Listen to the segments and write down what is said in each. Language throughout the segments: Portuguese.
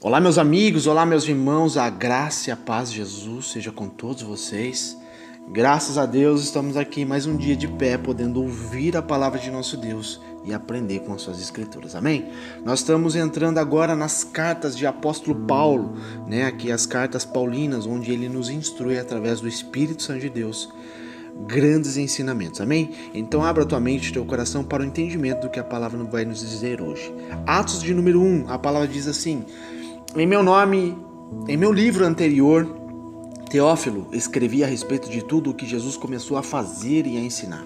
Olá, meus amigos, olá, meus irmãos, a graça e a paz de Jesus seja com todos vocês. Graças a Deus estamos aqui mais um dia de pé, podendo ouvir a palavra de nosso Deus e aprender com as suas escrituras, amém? Nós estamos entrando agora nas cartas de apóstolo Paulo, aqui as cartas paulinas, onde ele nos instrui através do Espírito Santo de Deus grandes ensinamentos, amém? Então abra tua mente e teu coração para o entendimento do que a palavra vai nos dizer hoje. Atos de número 1, a palavra diz assim: em meu livro anterior, Teófilo, escrevi a respeito de tudo o que Jesus começou a fazer e a ensinar,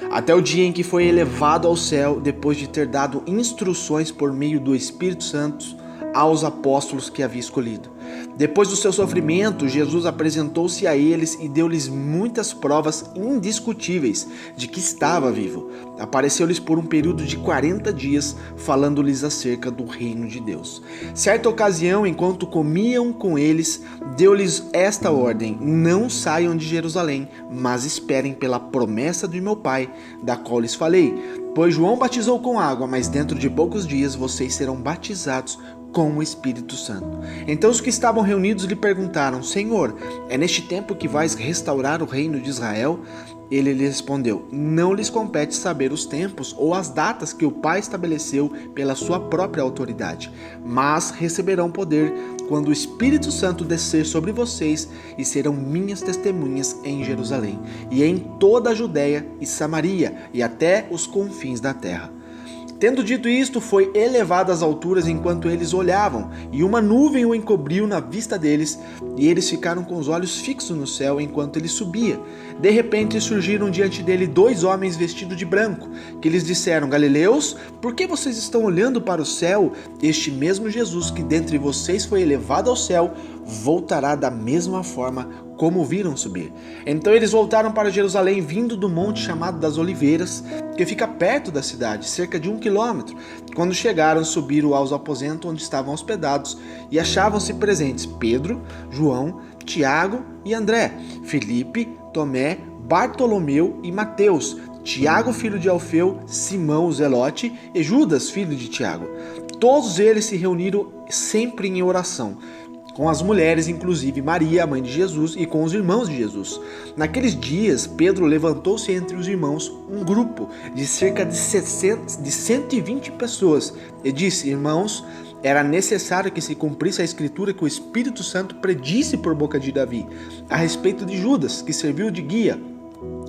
até o dia em que foi elevado ao céu, depois de ter dado instruções por meio do Espírito Santo aos apóstolos que havia escolhido. Depois do seu sofrimento, Jesus apresentou-se a eles e deu-lhes muitas provas indiscutíveis de que estava vivo. Apareceu-lhes por um período de 40 dias, falando-lhes acerca do reino de Deus. Certa ocasião, enquanto comiam com eles, deu-lhes esta ordem: não saiam de Jerusalém, mas esperem pela promessa de meu Pai, da qual lhes falei. Pois João batizou com água, mas dentro de poucos dias vocês serão batizados com o Espírito Santo. Então os que estavam reunidos lhe perguntaram: Senhor, é neste tempo que vais restaurar o reino de Israel? Ele lhes respondeu: não lhes compete saber os tempos ou as datas que o Pai estabeleceu pela sua própria autoridade, mas receberão poder quando o Espírito Santo descer sobre vocês, e serão minhas testemunhas em Jerusalém e em toda a Judéia e Samaria e até os confins da terra. Tendo dito isto, foi elevado às alturas enquanto eles olhavam, e uma nuvem o encobriu na vista deles, e eles ficaram com os olhos fixos no céu enquanto ele subia. De repente surgiram diante dele dois homens vestidos de branco, que lhes disseram: Galileus, por que vocês estão olhando para o céu? Este mesmo Jesus que dentre vocês foi elevado ao céu, voltará da mesma forma como o viram subir. Então eles voltaram para Jerusalém, vindo do monte chamado das Oliveiras, que fica perto da cidade, cerca de 1 quilômetro. Quando chegaram, subiram aos aposentos onde estavam hospedados, e achavam-se presentes Pedro, João, Tiago e André, Filipe, Tomé, Bartolomeu e Mateus, Tiago, filho de Alfeu, Simão o Zelote e Judas, filho de Tiago. Todos eles se reuniram sempre em oração, com as mulheres, inclusive Maria, a mãe de Jesus, e com os irmãos de Jesus. Naqueles dias, Pedro levantou-se entre os irmãos um grupo de cerca de 120 pessoas e disse: Irmãos, era necessário que se cumprisse a escritura que o Espírito Santo predisse por boca de Davi, a respeito de Judas, que serviu de guia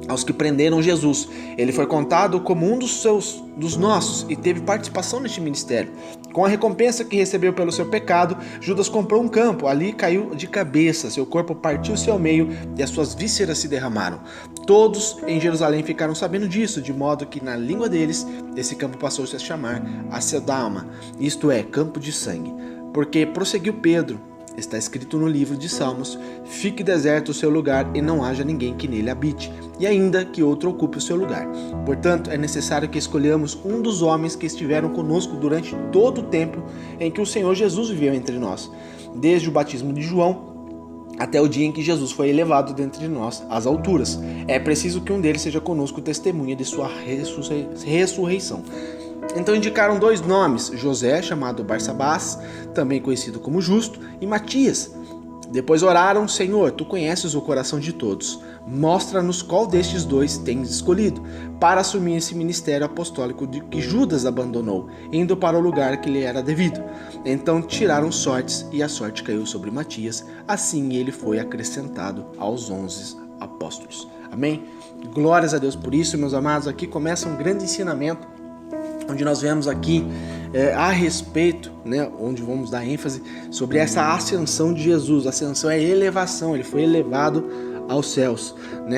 aos que prenderam Jesus. Ele foi contado como um dos nossos e teve participação neste ministério. Com a recompensa que recebeu pelo seu pecado, Judas comprou um campo, ali caiu de cabeça, seu corpo partiu-se ao meio e as suas vísceras se derramaram. Todos em Jerusalém ficaram sabendo disso, de modo que na língua deles esse campo passou-se a chamar Acedalma, isto é, campo de sangue. Porque prosseguiu Pedro: está escrito no livro de Salmos: fique deserto o seu lugar e não haja ninguém que nele habite, e ainda que outro ocupe o seu lugar. Portanto, é necessário que escolhamos um dos homens que estiveram conosco durante todo o tempo em que o Senhor Jesus viveu entre nós, desde o batismo de João até o dia em que Jesus foi elevado dentre nós às alturas. É preciso que um deles seja conosco testemunha de sua ressurreição. Então indicaram dois nomes: José, chamado Barsabás, também conhecido como Justo, e Matias. Depois oraram: Senhor, tu conheces o coração de todos. Mostra-nos qual destes dois tens escolhido para assumir esse ministério apostólico de que Judas abandonou, indo para o lugar que lhe era devido. Então tiraram sortes, e a sorte caiu sobre Matias. Assim ele foi acrescentado aos 11 apóstolos. Amém? Glórias a Deus por isso, meus amados. Aqui começa um grande ensinamento, onde nós vemos aqui a respeito, onde vamos dar ênfase sobre essa ascensão de Jesus. Ascensão é elevação, ele foi elevado aos céus,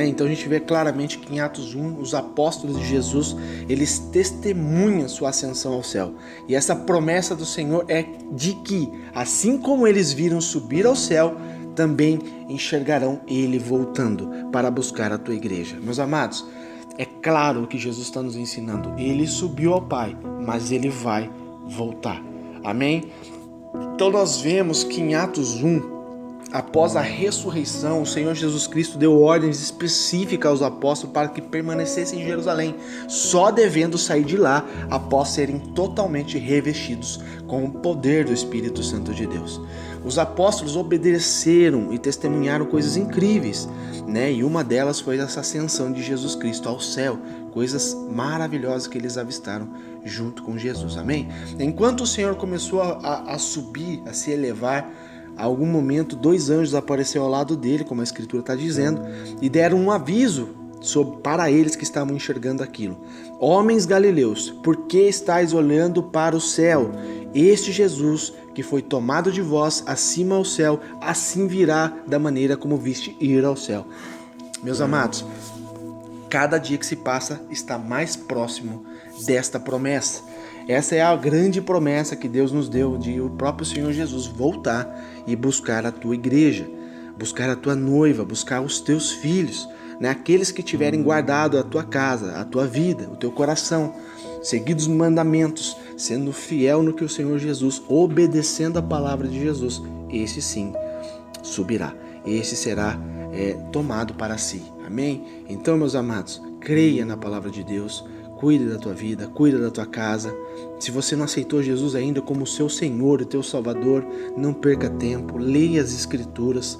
Então a gente vê claramente que em Atos 1, os apóstolos de Jesus, eles testemunham sua ascensão ao céu. E essa promessa do Senhor é de que, assim como eles viram subir ao céu, também enxergarão ele voltando para buscar a tua igreja. Meus amados, é claro que Jesus está nos ensinando. Ele subiu ao Pai, mas ele vai voltar. Amém? Então nós vemos que em Atos 1, após a ressurreição, o Senhor Jesus Cristo deu ordens específicas aos apóstolos para que permanecessem em Jerusalém, só devendo sair de lá após serem totalmente revestidos com o poder do Espírito Santo de Deus. Os apóstolos obedeceram e testemunharam coisas incríveis, né? E uma delas foi essa ascensão de Jesus Cristo ao céu, coisas maravilhosas que eles avistaram junto com Jesus, amém? Enquanto o Senhor começou a subir, a se elevar, a algum momento 2 anjos apareceram ao lado dele, como a Escritura está dizendo, e deram um aviso para eles que estavam enxergando aquilo. Homens galileus, por que estáis olhando para o céu? Este Jesus que foi tomado de vós acima ao céu, assim virá da maneira como viste ir ao céu. Meus amados, cada dia que se passa está mais próximo desta promessa. Essa é a grande promessa que Deus nos deu de o próprio Senhor Jesus voltar e buscar a tua igreja, buscar a tua noiva, buscar os teus filhos, né? Aqueles que tiverem guardado a tua casa, a tua vida, o teu coração, seguindo os mandamentos, sendo fiel no que o Senhor Jesus, obedecendo a palavra de Jesus, esse sim subirá, esse será tomado para si, amém? Então, meus amados, creia na palavra de Deus, cuide da tua vida, cuide da tua casa. Se você não aceitou Jesus ainda como seu Senhor e teu Salvador, não perca tempo, leia as Escrituras,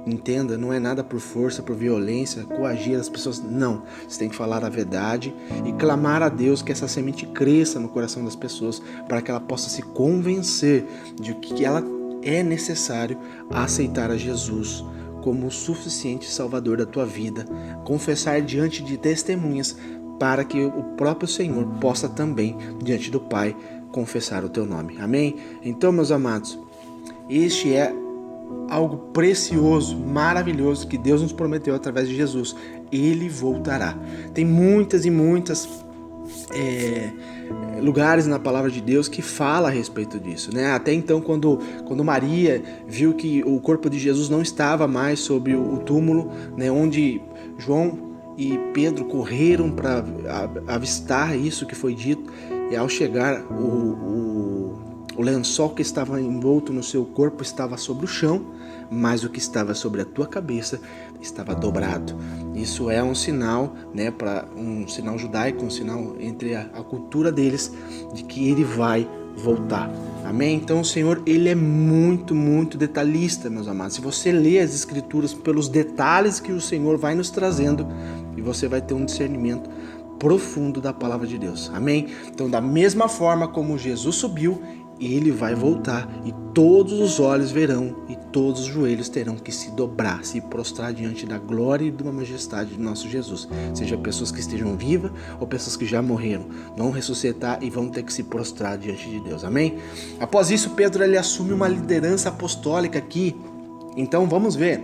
entenda, não é nada por força, por violência, coagir as pessoas, não. Você tem que falar a verdade e clamar a Deus que essa semente cresça no coração das pessoas para que ela possa se convencer de que ela é necessário aceitar a Jesus como o suficiente Salvador da tua vida, confessar diante de testemunhas para que o próprio Senhor possa também, diante do Pai, confessar o teu nome. Amém? Então, meus amados, este é algo precioso, maravilhoso que Deus nos prometeu através de Jesus. Ele voltará. Tem muitas e muitas lugares na palavra de Deus que fala a respeito disso, né? Até então, quando Maria viu que o corpo de Jesus não estava mais sobre o túmulo, né, onde João e Pedro correram para avistar isso que foi dito, e ao chegar o lençol que estava envolto no seu corpo estava sobre o chão, mas o que estava sobre a tua cabeça estava dobrado. Isso é um sinal, né, para um sinal judaico, um sinal entre a cultura deles de que ele vai voltar. Amém? Então o Senhor, ele é muito, muito detalhista, meus amados. Se você lê as Escrituras pelos detalhes que o Senhor vai nos trazendo, e você vai ter um discernimento profundo da palavra de Deus. Amém? Então, da mesma forma como Jesus subiu, ele vai voltar e todos os olhos verão e todos os joelhos terão que se dobrar, se prostrar diante da glória e da majestade de nosso Jesus. Seja pessoas que estejam vivas ou pessoas que já morreram, vão ressuscitar e vão ter que se prostrar diante de Deus. Amém? Após isso, Pedro ele assume uma liderança apostólica aqui. Então vamos ver.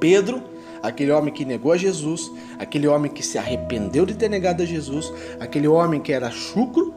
Pedro, aquele homem que negou a Jesus, aquele homem que se arrependeu de ter negado a Jesus, aquele homem que era chucro,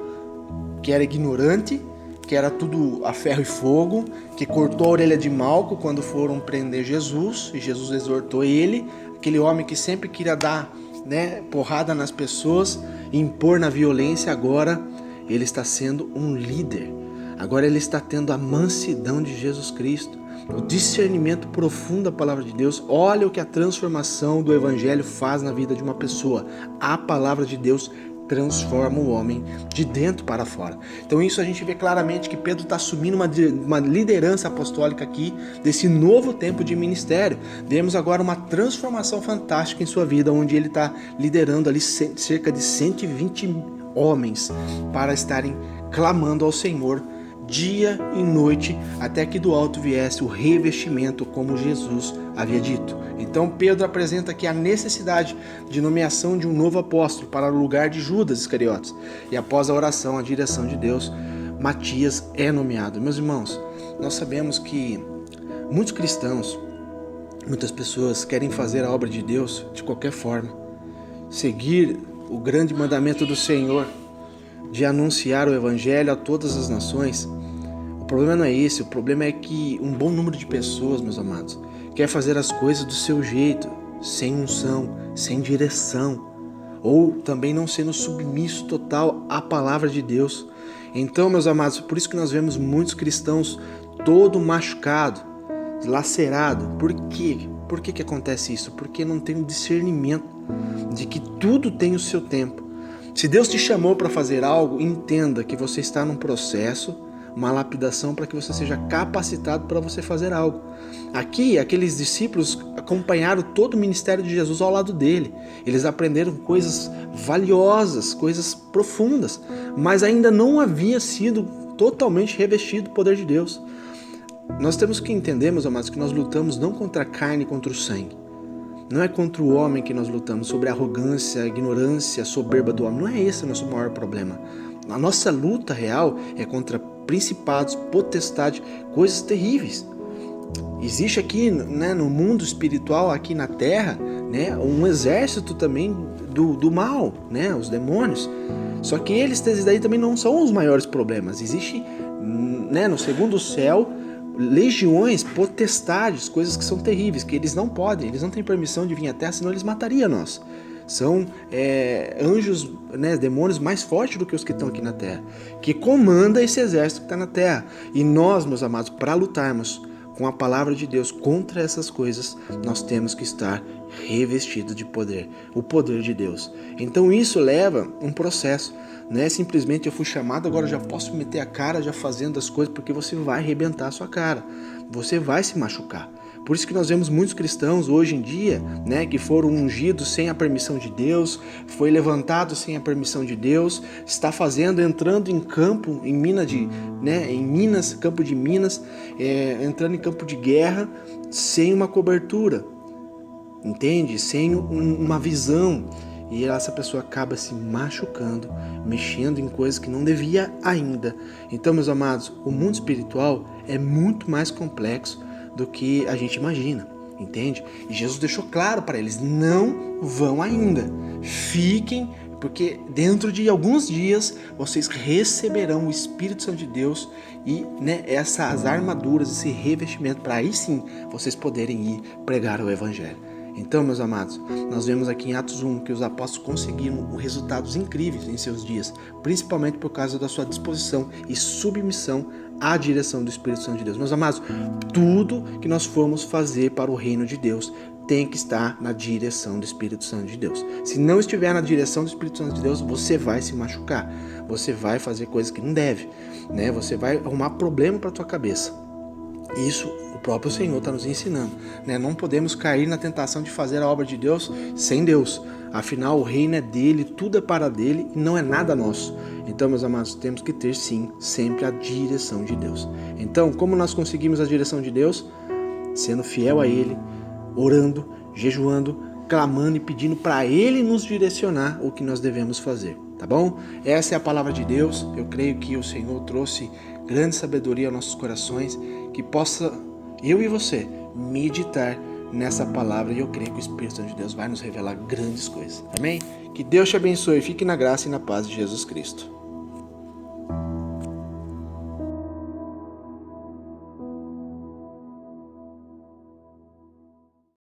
que era ignorante, que era tudo a ferro e fogo, que cortou a orelha de Malco quando foram prender Jesus, e Jesus exortou ele, aquele homem que sempre queria dar, né, porrada nas pessoas, impor na violência, agora ele está sendo um líder, agora ele está tendo a mansidão de Jesus Cristo, o discernimento profundo da palavra de Deus. Olha o que a transformação do Evangelho faz na vida de uma pessoa. A palavra de Deus transforma o homem de dentro para fora. Então isso a gente vê claramente que Pedro está assumindo uma liderança apostólica aqui, desse novo tempo de ministério. Vemos agora uma transformação fantástica em sua vida, onde ele está liderando ali cerca de 120 homens para estarem clamando ao Senhor dia e noite, até que do alto viesse o revestimento, como Jesus havia dito. Então Pedro apresenta aqui a necessidade de nomeação de um novo apóstolo para o lugar de Judas Iscariotes. E após a oração, a direção de Deus, Matias é nomeado. Meus irmãos, nós sabemos que muitos cristãos, muitas pessoas querem fazer a obra de Deus de qualquer forma, seguir o grande mandamento do Senhor de anunciar o Evangelho a todas as nações. O problema não é esse, o problema é que um bom número de pessoas, meus amados, quer fazer as coisas do seu jeito, sem unção, sem direção, ou também não sendo submisso total à palavra de Deus. Então, meus amados, por isso que nós vemos muitos cristãos todo machucado, lacerado. Por quê? Por que acontece isso? Porque não tem um discernimento de que tudo tem o seu tempo. Se Deus te chamou para fazer algo, entenda que você está num processo, uma lapidação para que você seja capacitado para você fazer algo. Aqui, aqueles discípulos acompanharam todo o ministério de Jesus ao lado dele. Eles aprenderam coisas valiosas, coisas profundas, mas ainda não havia sido totalmente revestido do poder de Deus. Nós temos que entender, meus amados, que nós lutamos não contra a carne e contra o sangue. Não é contra o homem que nós lutamos, sobre a arrogância, a ignorância, a soberba do homem. Não é esse o nosso maior problema. A nossa luta real é contra principados, potestades, coisas terríveis. Existe aqui, né, no mundo espiritual, aqui na Terra, né, um exército também do mal, né, os demônios. Só que esses daí também não são os maiores problemas. Existe, né, no segundo céu, legiões, potestades, coisas que são terríveis, que eles não têm permissão de vir à Terra, senão eles matariam nós. São anjos, né, demônios mais fortes do que os que estão aqui na Terra, que comanda esse exército que está na Terra. E nós, meus amados, para lutarmos com a palavra de Deus contra essas coisas, nós temos que estar revestidos de poder, o poder de Deus. Então isso leva um processo. Não é simplesmente eu fui chamado, agora já posso meter a cara já fazendo as coisas, porque você vai arrebentar a sua cara, você vai se machucar. Por isso que nós vemos muitos cristãos hoje em dia, né, que foram ungidos sem a permissão de Deus, foi levantado sem a permissão de Deus, está entrando em campo, em Minas, campo de Minas, entrando em campo de guerra, sem uma cobertura, entende? Sem uma visão. E essa pessoa acaba se machucando, mexendo em coisas que não devia ainda. Então, meus amados, o mundo espiritual é muito mais complexo do que a gente imagina, entende? E Jesus deixou claro para eles, não vão ainda. Fiquem, porque dentro de alguns dias vocês receberão o Espírito Santo de Deus e, né, essas armaduras, esse revestimento, para aí sim vocês poderem ir pregar o Evangelho. Então, meus amados, nós vemos aqui em Atos 1 que os apóstolos conseguiram resultados incríveis em seus dias, principalmente por causa da sua disposição e submissão à direção do Espírito Santo de Deus. Meus amados, tudo que nós formos fazer para o reino de Deus tem que estar na direção do Espírito Santo de Deus. Se não estiver na direção do Espírito Santo de Deus, você vai se machucar, você vai fazer coisas que não deve, né? Você vai arrumar problema para a tua cabeça. Isso o próprio Senhor está nos ensinando, né? Não podemos cair na tentação de fazer a obra de Deus sem Deus. Afinal, o reino é dele, tudo é para dele e não é nada nosso. Então, meus amados, temos que ter sim, sempre a direção de Deus. Então, como nós conseguimos a direção de Deus? Sendo fiel a Ele, orando, jejuando, clamando e pedindo para Ele nos direcionar o que nós devemos fazer, tá bom? Essa é a palavra de Deus. Eu creio que o Senhor trouxe grande sabedoria aos nossos corações, que possa eu e você meditar nessa palavra, e eu creio que o Espírito Santo de Deus vai nos revelar grandes coisas. Amém? Que Deus te abençoe. Fique na graça e na paz de Jesus Cristo.